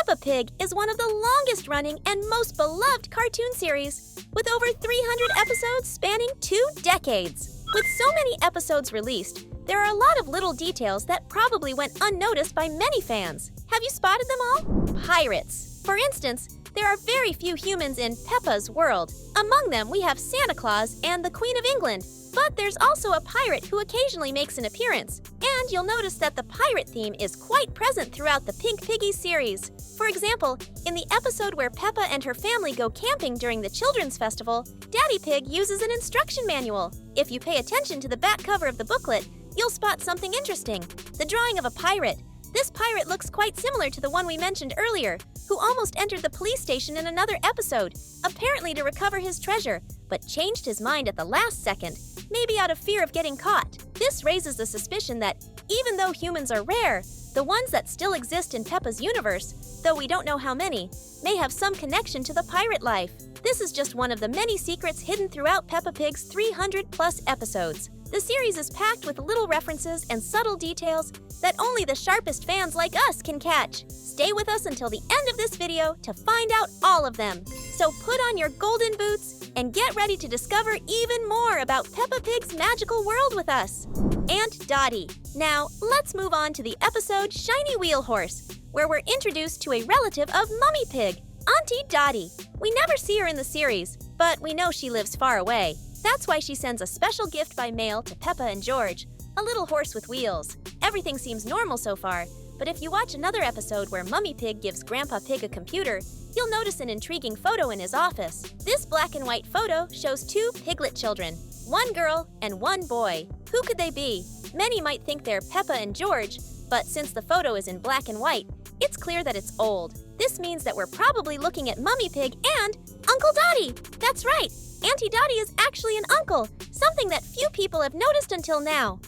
Peppa Pig is one of the longest-running and most beloved cartoon series, with over 300 episodes spanning 2 decades. With so many episodes released, there are a lot of little details that probably went unnoticed by many fans. Have you spotted them all? Pirates. For instance, there are very few humans in Peppa's world. Among them, we have Santa Claus and the Queen of England. But there's also a pirate who occasionally makes an appearance. And you'll notice that the pirate theme is quite present throughout the Pink Piggy series. For example, in the episode where Peppa and her family go camping during the Children's Festival, Daddy Pig uses an instruction manual. If you pay attention to the back cover of the booklet, you'll spot something interesting. The drawing of a pirate. This pirate looks quite similar to the one we mentioned earlier, who almost entered the police station in another episode, apparently to recover his treasure, but changed his mind at the last second, maybe out of fear of getting caught. This raises the suspicion that even though humans are rare, the ones that still exist in Peppa's universe, though we don't know how many, may have some connection to the pirate life. This is just one of the many secrets hidden throughout Peppa Pig's 300+ episodes. The series is packed with little references and subtle details that only the sharpest fans like us can catch. Stay with us until the end of this video to find out all of them. So put on your golden boots and get ready to discover even more about Peppa Pig's magical world with us. Aunt Dottie. Now, let's move on to the episode Shiny Wheel Horse, where we're introduced to a relative of Mummy Pig, Auntie Dottie. We never see her in the series, but we know she lives far away. That's why she sends a special gift by mail to Peppa and George, a little horse with wheels. Everything seems normal so far, but if you watch another episode where Mummy Pig gives Grandpa Pig a computer, you'll notice an intriguing photo in his office. This black and white photo shows 2 piglet children, 1 girl and 1 boy. Who could they be? Many might think they're Peppa and George, but since the photo is in black and white, it's clear that it's old. This means that we're probably looking at Mummy Pig and Uncle Dottie. That's right, Auntie Dottie is actually an uncle, something that few people have noticed until now.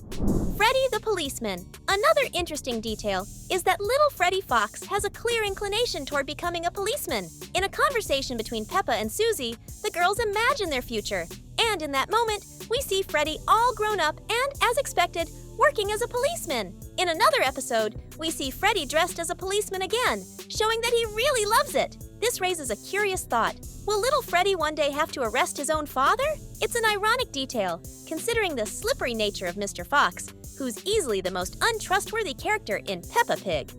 Freddy the policeman. Another interesting detail is that little Freddy Fox has a clear inclination toward becoming a policeman. In a conversation between Peppa and Susie, the girls imagine their future. And in that moment, we see Freddy all grown up and, as expected, working as a policeman. In another episode, we see Freddy dressed as a policeman again, showing that he really loves it. This raises a curious thought. Will little Freddy one day have to arrest his own father? It's an ironic detail, considering the slippery nature of Mr. Fox, who's easily the most untrustworthy character in Peppa Pig.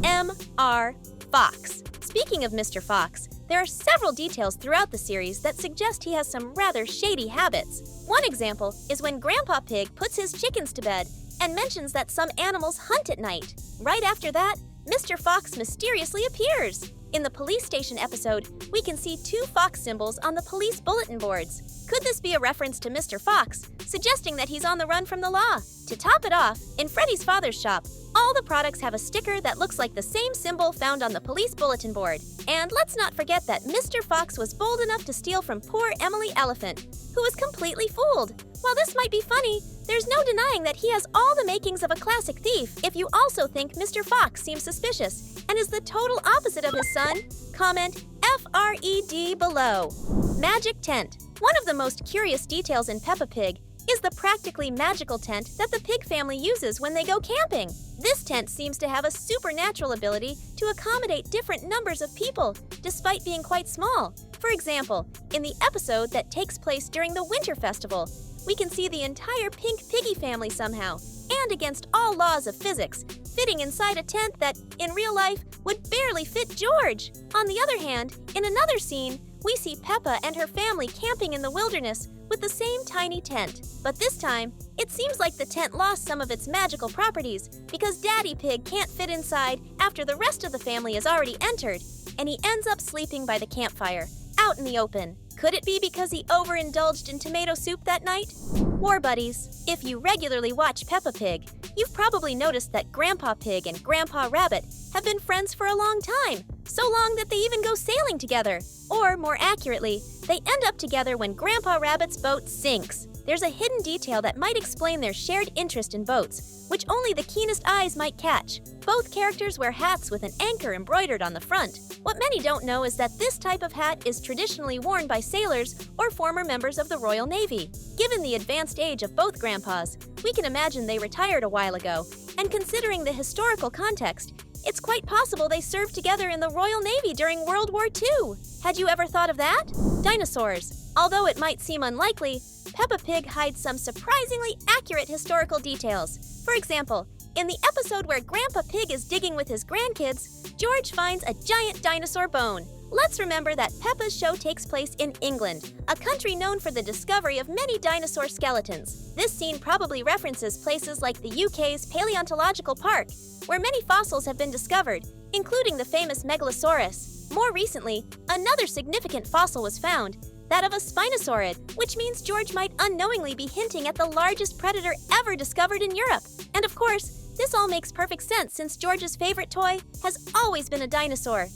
M.R. Fox. Speaking of Mr. Fox, there are several details throughout the series that suggest he has some rather shady habits. One example is when Grandpa Pig puts his chickens to bed and mentions that some animals hunt at night. Right after that, Mr. Fox mysteriously appears. In the police station episode, we can see 2 fox symbols on the police bulletin boards. Could this be a reference to Mr. Fox, suggesting that he's on the run from the law? To top it off, in Freddy's father's shop, all the products have a sticker that looks like the same symbol found on the police bulletin board. And let's not forget that Mr. Fox was bold enough to steal from poor Emily Elephant, who was completely fooled. While this might be funny, there's no denying that he has all the makings of a classic thief. If you also think Mr. Fox seems suspicious and is the total opposite of his son, comment FRED below. Magic tent. One of the most curious details in Peppa Pig is the practically magical tent that the pig family uses when they go camping. This tent seems to have a supernatural ability to accommodate different numbers of people, despite being quite small. For example, in the episode that takes place during the Winter Festival, we can see the entire Pink Piggy family somehow, and against all laws of physics, fitting inside a tent that, in real life, would barely fit George. On the other hand, in another scene, we see Peppa and her family camping in the wilderness with the same tiny tent. But this time, it seems like the tent lost some of its magical properties because Daddy Pig can't fit inside after the rest of the family has already entered, and he ends up sleeping by the campfire, out in the open. Could it be because he overindulged in tomato soup that night? War buddies. If you regularly watch Peppa Pig, you've probably noticed that Grandpa Pig and Grandpa Rabbit have been friends for a long time, so long that they even go sailing together. Or, more accurately, they end up together when Grandpa Rabbit's boat sinks. There's a hidden detail that might explain their shared interest in boats, which only the keenest eyes might catch. Both characters wear hats with an anchor embroidered on the front. What many don't know is that this type of hat is traditionally worn by sailors or former members of the Royal Navy. Given the advanced age of both grandpas, we can imagine they retired a while ago, and considering the historical context, It's quite possible they served together in the Royal Navy during World War II. Had you ever thought of that? Dinosaurs. Although it might seem unlikely, Peppa Pig hides some surprisingly accurate historical details. For example, in the episode where Grandpa Pig is digging with his grandkids, George finds a giant dinosaur bone. Let's remember that Peppa's show takes place in England, a country known for the discovery of many dinosaur skeletons. This scene probably references places like the UK's Paleontological Park, where many fossils have been discovered, including the famous Megalosaurus. More recently, another significant fossil was found, that of a Spinosaurid, which means George might unknowingly be hinting at the largest predator ever discovered in Europe. And of course, this all makes perfect sense since George's favorite toy has always been a dinosaur.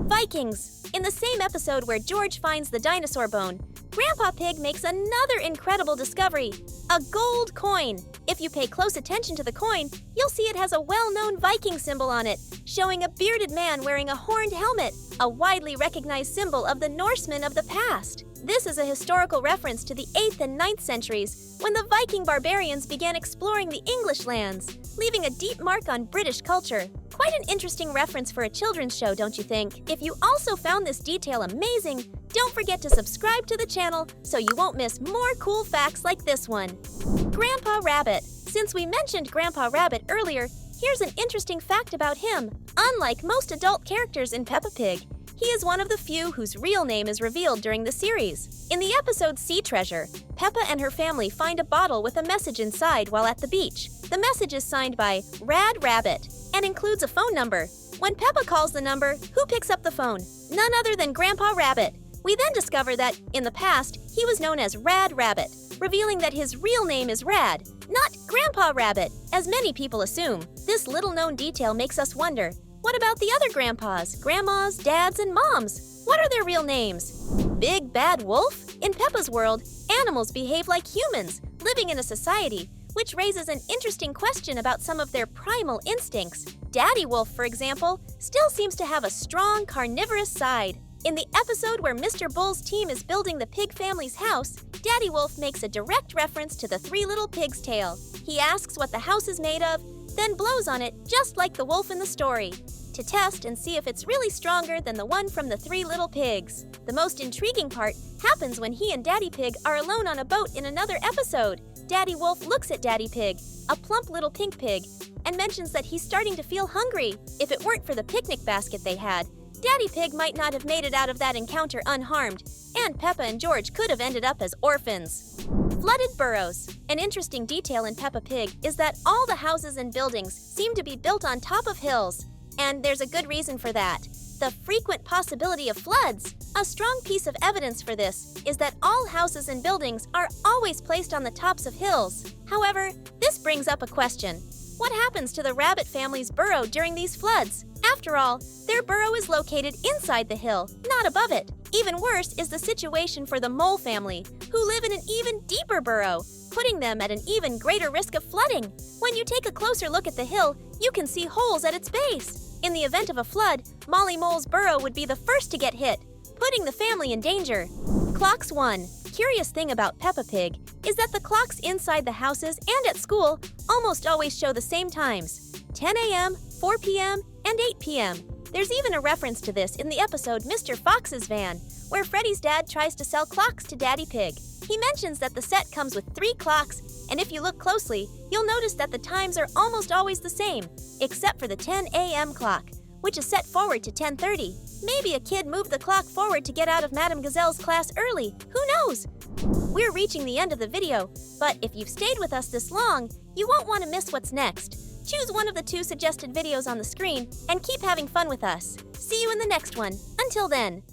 Vikings. In the same episode where George finds the dinosaur bone, Grandpa Pig makes another incredible discovery, a gold coin. If you pay close attention to the coin, you'll see it has a well-known Viking symbol on it, showing a bearded man wearing a horned helmet, a widely recognized symbol of the Norsemen of the past. This is a historical reference to the 8th and 9th centuries, when the Viking barbarians began exploring the English lands, leaving a deep mark on British culture. Quite an interesting reference for a children's show, don't you think? If you also found this detail amazing, don't forget to subscribe to the channel so you won't miss more cool facts like this one. Grandpa Rabbit. Since we mentioned Grandpa Rabbit earlier, here's an interesting fact about him. Unlike most adult characters in Peppa Pig, he is one of the few whose real name is revealed during the series. In the episode Sea Treasure, Peppa and her family find a bottle with a message inside while at the beach. The message is signed by Rad Rabbit and includes a phone number. When Peppa calls the number, who picks up the phone? None other than Grandpa Rabbit. We then discover that, in the past, he was known as Rad Rabbit, revealing that his real name is Rad, not Grandpa Rabbit, as many people assume. This little-known detail makes us wonder, what about the other grandpas, grandmas, dads, and moms? What are their real names? Big Bad Wolf? In Peppa's world, animals behave like humans, living in a society, which raises an interesting question about some of their primal instincts. Daddy Wolf, for example, still seems to have a strong carnivorous side. In the episode where Mr. Bull's team is building the pig family's house, Daddy Wolf makes a direct reference to the Three Little Pigs tale. He asks what the house is made of, then blows on it just like the wolf in the story, to test and see if it's really stronger than the one from the Three Little Pigs. The most intriguing part happens when he and Daddy Pig are alone on a boat in another episode. Daddy Wolf looks at Daddy Pig, a plump little pink pig, and mentions that he's starting to feel hungry. If it weren't for the picnic basket they had, Daddy Pig might not have made it out of that encounter unharmed, and Peppa and George could have ended up as orphans. Flooded burrows. An interesting detail in Peppa Pig is that all the houses and buildings seem to be built on top of hills, and there's a good reason for that. The frequent possibility of floods. A strong piece of evidence for this is that all houses and buildings are always placed on the tops of hills. However, this brings up a question. What happens to the rabbit family's burrow during these floods? After all, their burrow is located inside the hill, not above it. Even worse is the situation for the mole family, who live in an even deeper burrow, putting them at an even greater risk of flooding. When you take a closer look at the hill, you can see holes at its base. In the event of a flood, Molly Mole's burrow would be the first to get hit, putting the family in danger. Clocks 1. Curious thing about Peppa Pig is that the clocks inside the houses and at school almost always show the same times: 10 a.m., 4 p.m., and 8 p.m. There's even a reference to this in the episode Mr. Fox's Van, where Freddy's dad tries to sell clocks to Daddy Pig. He mentions that the set comes with 3 clocks, and if you look closely, you'll notice that the times are almost always the same, except for the 10 a.m. clock, which is set forward to 10:30. Maybe a kid moved the clock forward to get out of Madame Gazelle's class early. Who knows? We're reaching the end of the video, but if you've stayed with us this long, you won't want to miss what's next. Choose one of the 2 suggested videos on the screen and keep having fun with us. See you in the next one. Until then.